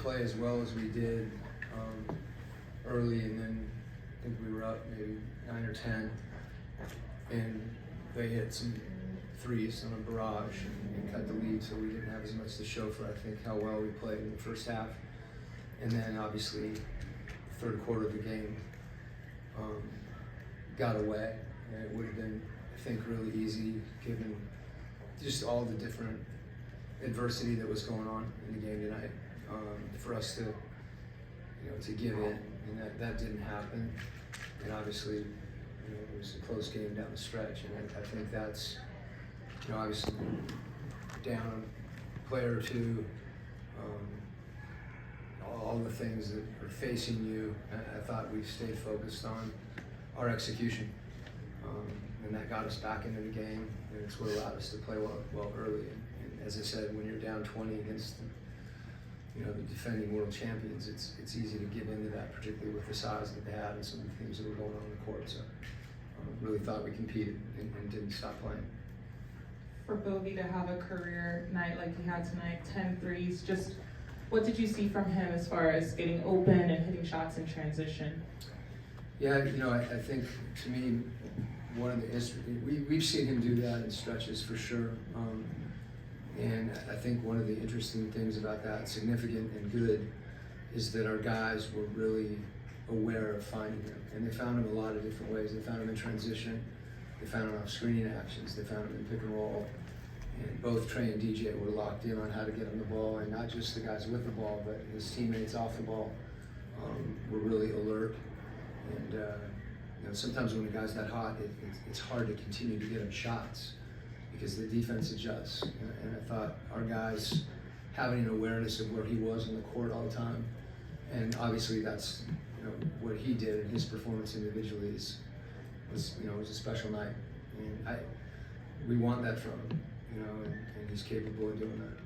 play as well as we did early, and then I think we were up maybe 9 or 10, and they hit some threes on a barrage and cut the lead, so we didn't have as much to show for, I think, how well we played in the first half. And then obviously third quarter of the game got away, and it would have been, I think, really easy given just all the different adversity that was going on in the game tonight, for us to, to give in, and that didn't happen. And obviously, it was a close game down the stretch, and I think that's, obviously down a player or two, all the things that are facing you. I thought we stayed focused on our execution, and that got us back into the game, and it's what allowed us to play well early. And as I said, when you're down 20 against the defending world champions, it's easy to give into that, particularly with the size that they had and some of the things that were going on the court. So really thought we competed and didn't stop playing. For Bovey to have a career night like he had tonight, 10 threes, just what did you see from him as far as getting open and hitting shots in transition? Yeah, I think to me, one of the we've seen him do that in stretches for sure. And I think one of the interesting things about that, significant and good, is that our guys were really aware of finding him. And they found him a lot of different ways. They found him in transition, they found him off screening actions, they found him in pick and roll. And both Trey and DJ were locked in on how to get him the ball, and not just the guys with the ball, but his teammates off the ball were really alert. And sometimes when a guy's that hot, it's hard to continue to get him shots because the defense adjusts. And I thought our guys having an awareness of where he was on the court all the time, and obviously that's what he did in his performance individually was a special night. And we want that from him, and he's capable of doing that.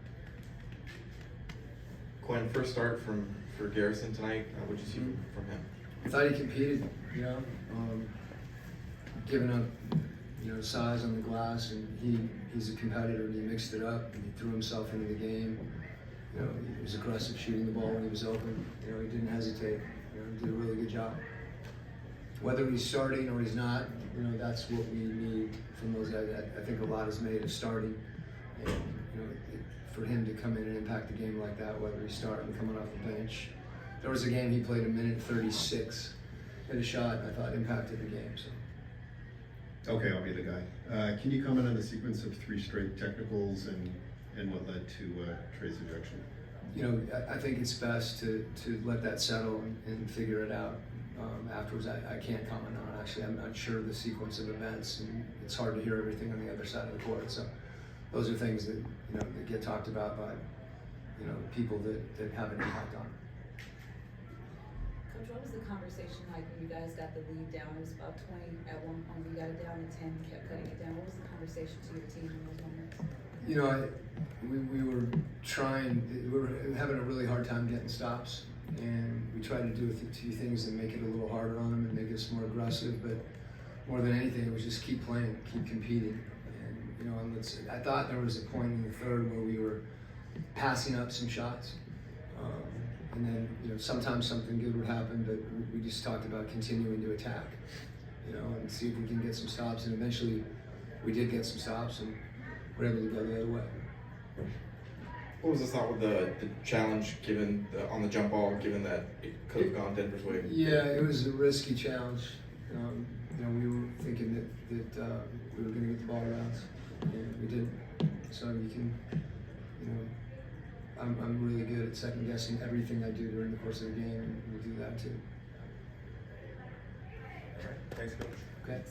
Quinn, first start for Garrison tonight. What did you see from him? I thought he competed, giving up, size on the glass, and he's a competitor, and he mixed it up, and he threw himself into the game. He was aggressive shooting the ball when he was open. He didn't hesitate. He did a really good job. Whether he's starting or he's not, that's what we need from those guys. I think a lot is made of starting, and for him to come in and impact the game like that, whether he's starting, coming off the bench. There was a game he played a minute 36, hit a shot, and I thought impacted the game. So. Okay, I'll be the guy. Can you comment on the sequence of 3 straight technicals and what led to Trey's ejection? I think it's best to let that settle and figure it out afterwards. I can't comment on it. Actually, I'm not sure the sequence of events, and it's hard to hear everything on the other side of the court. So those are things that that get talked about by people that have an impact on it. Coach, what was the conversation like when you guys got the lead down? It was about 20 at one point. You got it down to 10, kept cutting it down. What was the conversation to your team in those moments? We were trying. We were having a really hard time getting stops, and we tried to do a few things that make it a little harder on them and make us more aggressive. But more than anything, it was just keep playing, keep competing. And I thought there was a point in the third where we were passing up some shots. And then, sometimes something good would happen, but we just talked about continuing to attack, and see if we can get some stops. And eventually, we did get some stops, and we're able to go the other way. What was the thought with the challenge given on the jump ball, given that it could have gone Denver's way? Yeah, it was a risky challenge. We were thinking that we were going to get the ball around, and we didn't. So you can, I'm really good at second guessing everything I do during the course of the game, and we'll do that too. All right. Thanks, Coach. Okay.